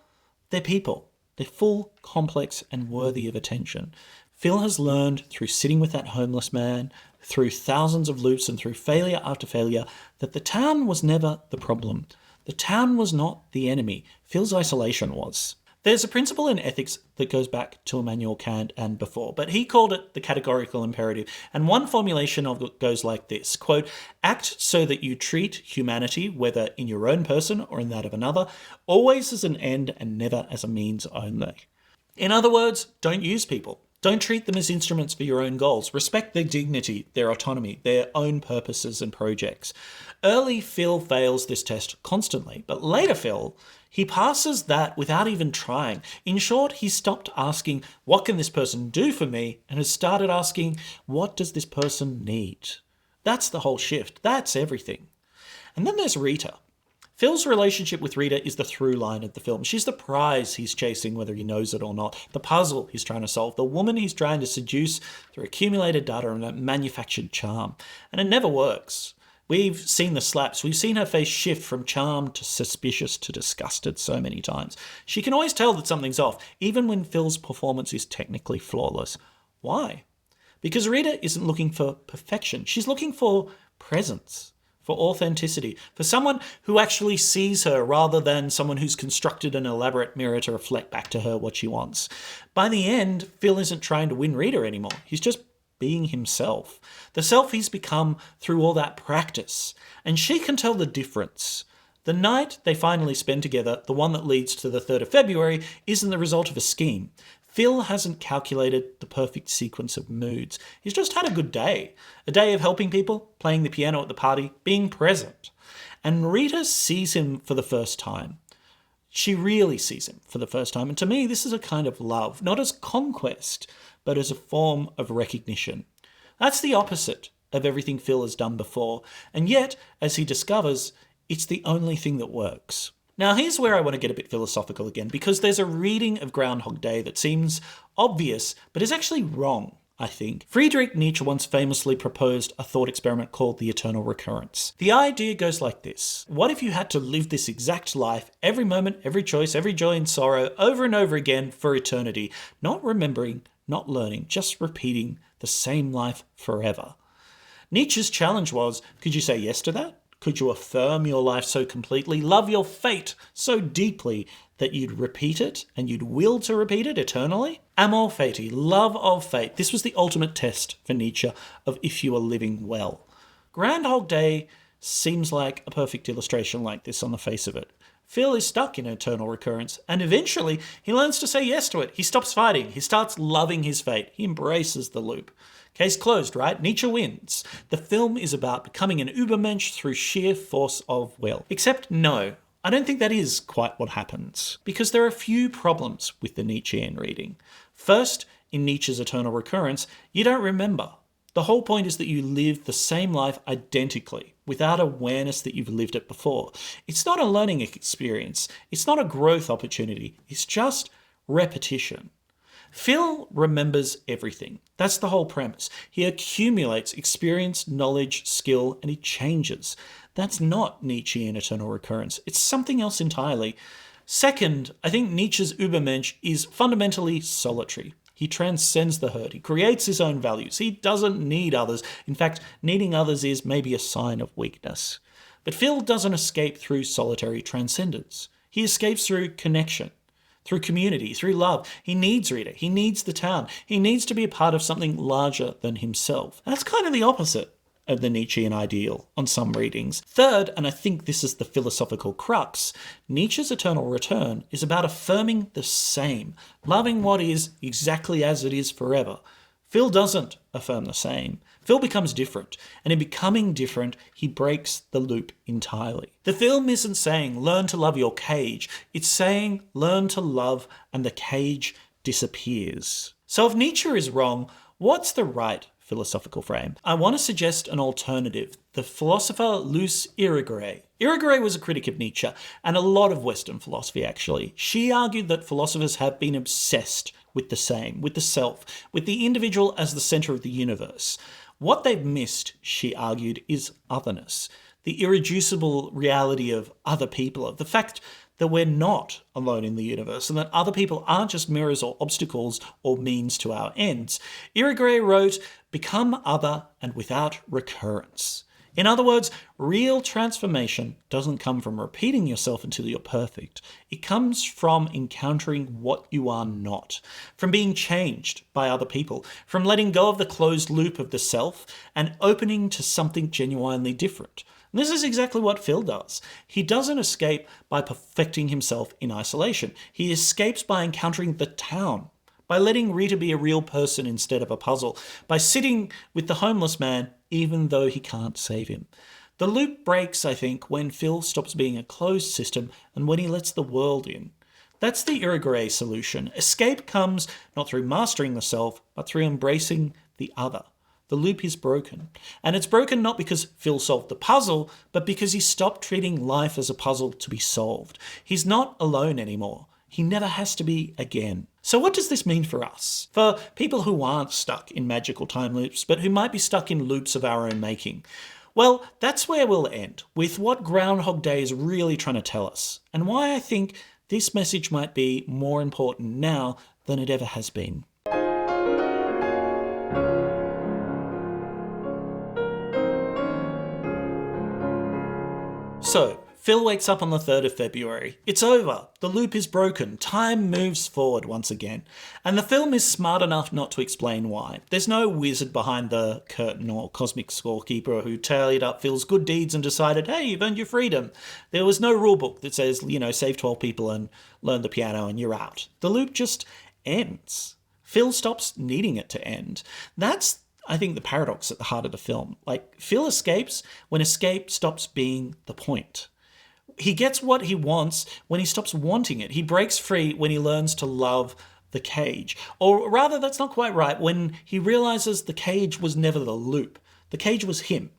they're people. They're full, complex, and worthy of attention. Phil has learned through sitting with that homeless man, through thousands of loops and through failure after failure, that the town was never the problem. The town was not the enemy. Phil's isolation was. There's a principle in ethics that goes back to Immanuel Kant and before, but he called it the categorical imperative. And one formulation of it goes like this, quote, act so that you treat humanity, whether in your own person or in that of another, always as an end and never as a means only. In other words, don't use people. Don't treat them as instruments for your own goals. Respect their dignity, their autonomy, their own purposes and projects. Early Phil fails this test constantly, but later Phil, he passes that without even trying. In short, he stopped asking, what can this person do for me? And has started asking, what does this person need? That's the whole shift. That's everything. And then there's Rita. Phil's relationship with Rita is the through line of the film. She's the prize he's chasing, whether he knows it or not, the puzzle he's trying to solve, the woman he's trying to seduce through accumulated data and a manufactured charm. And it never works. We've seen the slaps. We've seen her face shift from charmed to suspicious to disgusted so many times. She can always tell that something's off, even when Phil's performance is technically flawless. Why? Because Rita isn't looking for perfection. She's looking for presence, for authenticity, for someone who actually sees her rather than someone who's constructed an elaborate mirror to reflect back to her what she wants. By the end, Phil isn't trying to win Rita anymore. He's just being himself. The self he's become through all that practice. And she can tell the difference. The night they finally spend together, the one that leads to the 3rd of February, isn't the result of a scheme. Phil hasn't calculated the perfect sequence of moods. He's just had a good day. A day of helping people, playing the piano at the party, being present. And Rita sees him for the first time. She really sees him for the first time. And to me, this is a kind of love, not as conquest, but as a form of recognition. That's the opposite of everything Phil has done before. And yet, as he discovers, it's the only thing that works. Now, here's where I want to get a bit philosophical again, because there's a reading of Groundhog Day that seems obvious, but is actually wrong, I think. Friedrich Nietzsche once famously proposed a thought experiment called the eternal recurrence. The idea goes like this. What if you had to live this exact life, every moment, every choice, every joy and sorrow, over and over again for eternity, not remembering, not learning, just repeating the same life forever? Nietzsche's challenge was, could you say yes to that? Could you affirm your life so completely, love your fate so deeply that you'd repeat it and you'd will to repeat it eternally? Amor fati, love of fate. This was the ultimate test for Nietzsche of if you are living well. Groundhog Day seems like a perfect illustration like this on the face of it. Phil is stuck in eternal recurrence, and eventually he learns to say yes to it. He stops fighting. He starts loving his fate. He embraces the loop. Case closed, right? Nietzsche wins. The film is about becoming an Übermensch through sheer force of will. Except no, I don't think that is quite what happens, because there are a few problems with the Nietzschean reading. First, in Nietzsche's eternal recurrence, you don't remember. The whole point is that you live the same life identically, without awareness that you've lived it before. It's not a learning experience. It's not a growth opportunity. It's just repetition. Phil remembers everything. That's the whole premise. He accumulates experience, knowledge, skill, and he changes. That's not Nietzschean eternal recurrence. It's something else entirely. Second, I think Nietzsche's Übermensch is fundamentally solitary. He transcends the herd. He creates his own values. He doesn't need others. In fact, needing others is maybe a sign of weakness. But Phil doesn't escape through solitary transcendence. He escapes through connection, through community, through love. He needs Rita. He needs the town. He needs to be a part of something larger than himself. That's kind of the opposite of the Nietzschean ideal on some readings. Third, and I think this is the philosophical crux, Nietzsche's eternal return is about affirming the same, loving what is exactly as it is forever. Phil doesn't affirm the same. Phil becomes different, and in becoming different, he breaks the loop entirely. The film isn't saying, learn to love your cage. It's saying, learn to love, and the cage disappears. So if Nietzsche is wrong, what's the right philosophical frame? I want to suggest an alternative. The philosopher Luce Irigaray. Irigaray was a critic of Nietzsche, and a lot of Western philosophy actually. She argued that philosophers have been obsessed with the same, with the self, with the individual as the center of the universe. What they've missed, she argued, is otherness, the irreducible reality of other people, of the fact that we're not alone in the universe and that other people aren't just mirrors or obstacles or means to our ends. Irigaray wrote, "Become other and without recurrence." In other words, real transformation doesn't come from repeating yourself until you're perfect. It comes from encountering what you are not, from being changed by other people, from letting go of the closed loop of the self and opening to something genuinely different. And this is exactly what Phil does. He doesn't escape by perfecting himself in isolation. He escapes by encountering the town, by letting Rita be a real person instead of a puzzle, by sitting with the homeless man even though he can't save him. The loop breaks, I think, when Phil stops being a closed system and when he lets the world in. That's the Irigaray solution. Escape comes not through mastering the self, but through embracing the other. The loop is broken. And it's broken not because Phil solved the puzzle, but because he stopped treating life as a puzzle to be solved. He's not alone anymore. He never has to be again. So what does this mean for us? For people who aren't stuck in magical time loops, but who might be stuck in loops of our own making? Well, that's where we'll end, with what Groundhog Day is really trying to tell us, and why I think this message might be more important now than it ever has been. So, Phil wakes up on the 3rd of February. It's over. The loop is broken. Time moves forward once again. And the film is smart enough not to explain why. There's no wizard behind the curtain or cosmic scorekeeper who tallied up Phil's good deeds and decided, hey, you've earned your freedom. There was no rulebook that says, save 12 people and learn the piano and you're out. The loop just ends. Phil stops needing it to end. That's, I think, the paradox at the heart of the film. Like, Phil escapes when escape stops being the point. He gets what he wants when he stops wanting it. He breaks free when he learns to love the cage. Or rather, that's not quite right, when he realizes the cage was never the loop. The cage was him.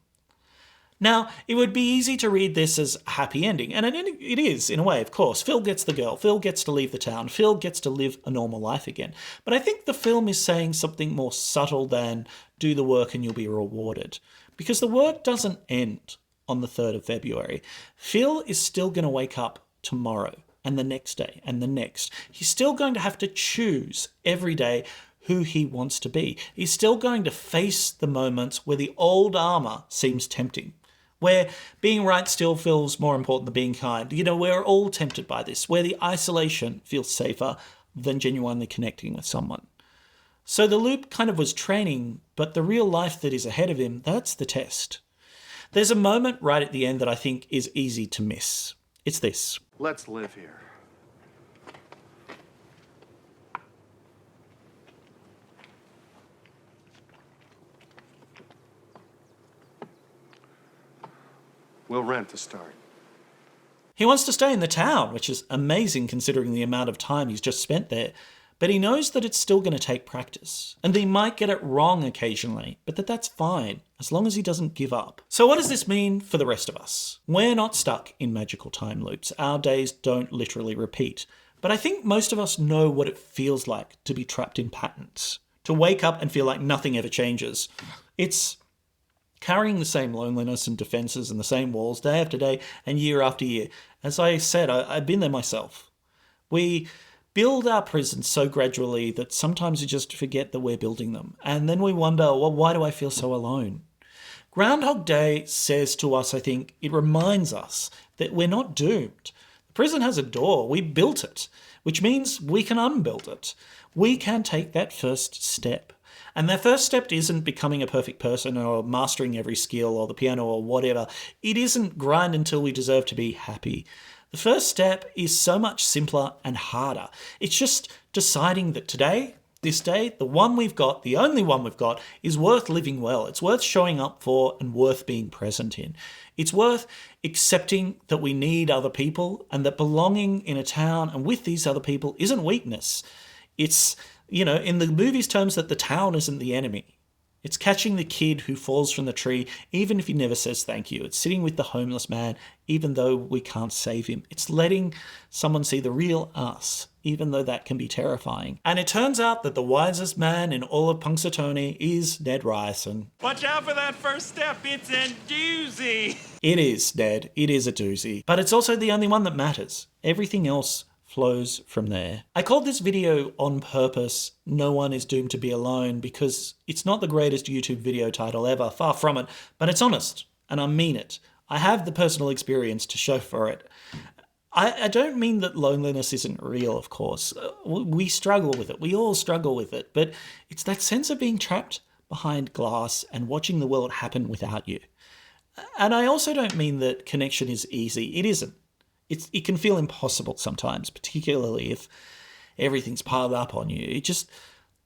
Now, it would be easy to read this as a happy ending, and it is, in a way, of course. Phil gets the girl, Phil gets to leave the town, Phil gets to live a normal life again. But I think the film is saying something more subtle than do the work and you'll be rewarded. Because the work doesn't end on the 3rd of February. Phil is still going to wake up tomorrow, and the next day, and the next. He's still going to have to choose every day who he wants to be. He's still going to face the moments where the old armour seems tempting, where being right still feels more important than being kind. You know, we're all tempted by this, where the isolation feels safer than genuinely connecting with someone. So the loop kind of was training, but the real life that is ahead of him, that's the test. There's a moment right at the end that I think is easy to miss. It's this. Let's live here. We'll rent to start. He wants to stay in the town, which is amazing considering the amount of time he's just spent there. But he knows that it's still going to take practice, and that he might get it wrong occasionally, but that's fine, as long as he doesn't give up. So what does this mean for the rest of us? We're not stuck in magical time loops. Our days don't literally repeat. But I think most of us know what it feels like to be trapped in patterns, to wake up and feel like nothing ever changes. It's carrying the same loneliness and defences and the same walls day after day and year after year. As I said, I've been there myself. We build our prisons so gradually that sometimes we just forget that we're building them. And then we wonder, well, why do I feel so alone? Groundhog Day says to us, I think, it reminds us that we're not doomed. The prison has a door. We built it, which means we can unbuild it. We can take that first step. And that first step isn't becoming a perfect person or mastering every skill or the piano or whatever. It isn't grind until we deserve to be happy. The first step is so much simpler and harder. It's just deciding that today, this day, the one we've got, the only one we've got, is worth living well. It's worth showing up for and worth being present in. It's worth accepting that we need other people and that belonging in a town and with these other people isn't weakness. It's, you know, in the movie's terms, that the town isn't the enemy. It's catching the kid who falls from the tree, even if he never says thank you. It's sitting with the homeless man, even though we can't save him. It's letting someone see the real us, even though that can be terrifying. And it turns out that the wisest man in all of Punxsutawney is Ned Ryerson. Watch out for that first step, it's a doozy. It is, Ned. It is a doozy. But it's also the only one that matters. Everything else flows from there. I called this video on purpose, No One is Doomed to Be Alone, because it's not the greatest YouTube video title ever, far from it, but it's honest, and I mean it. I have the personal experience to show for it. I don't mean that loneliness isn't real, of course. We struggle with it. We all struggle with it, but it's that sense of being trapped behind glass and watching the world happen without you. And I also don't mean that connection is easy. It isn't. It can feel impossible sometimes, particularly if everything's piled up on you.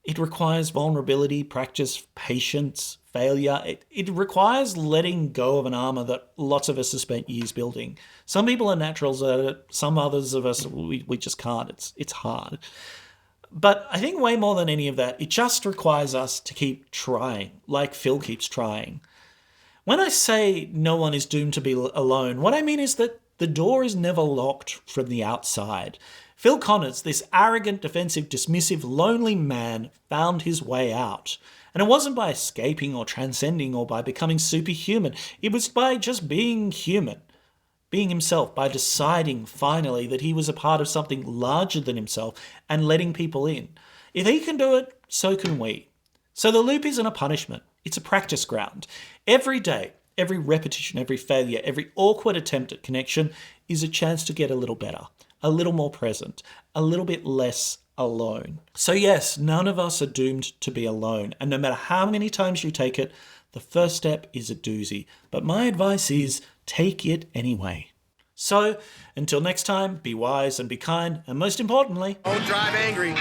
It requires vulnerability, practice, patience, failure. It requires letting go of an armor that lots of us have spent years building. Some people are naturals at it. Some others of us, we just can't. It's hard. But I think way more than any of that, it just requires us to keep trying, like Phil keeps trying. When I say no one is doomed to be alone, what I mean is that the door is never locked from the outside. Phil Connors, this arrogant, defensive, dismissive, lonely man, found his way out. And it wasn't by escaping or transcending or by becoming superhuman. It was by just being human. Being himself, by deciding finally that he was a part of something larger than himself and letting people in. If he can do it, so can we. So the loop isn't a punishment. It's a practice ground. Every day, every repetition, every failure, every awkward attempt at connection is a chance to get a little better, a little more present, a little bit less alone. So yes, none of us are doomed to be alone. And no matter how many times you take it, the first step is a doozy. But my advice is take it anyway. So until next time, be wise and be kind. And most importantly, Don't drive angry.